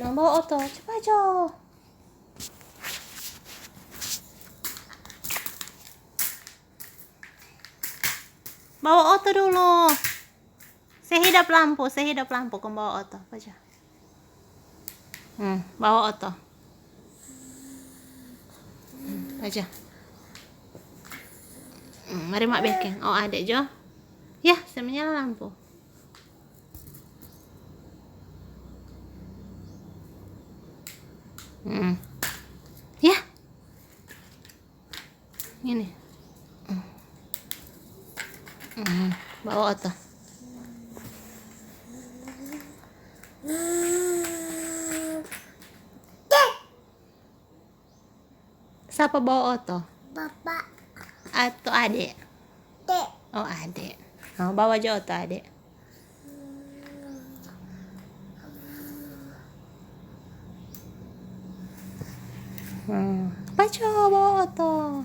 Nah, bawa oto, cepat aja. Bawa oto dulu. Sehidap lampu, kamu bawa oto aja. Bawa oto. Aja. Mari mak bikin. Oh, adek Jo. Ya, saya menyala lampu. Ya. Ini. Bawa oto. Siapa bawa oto? Bapak. Atau adik? Dek. Oh, adik. Oh, bawa aja oto adik. Baca bawa oto.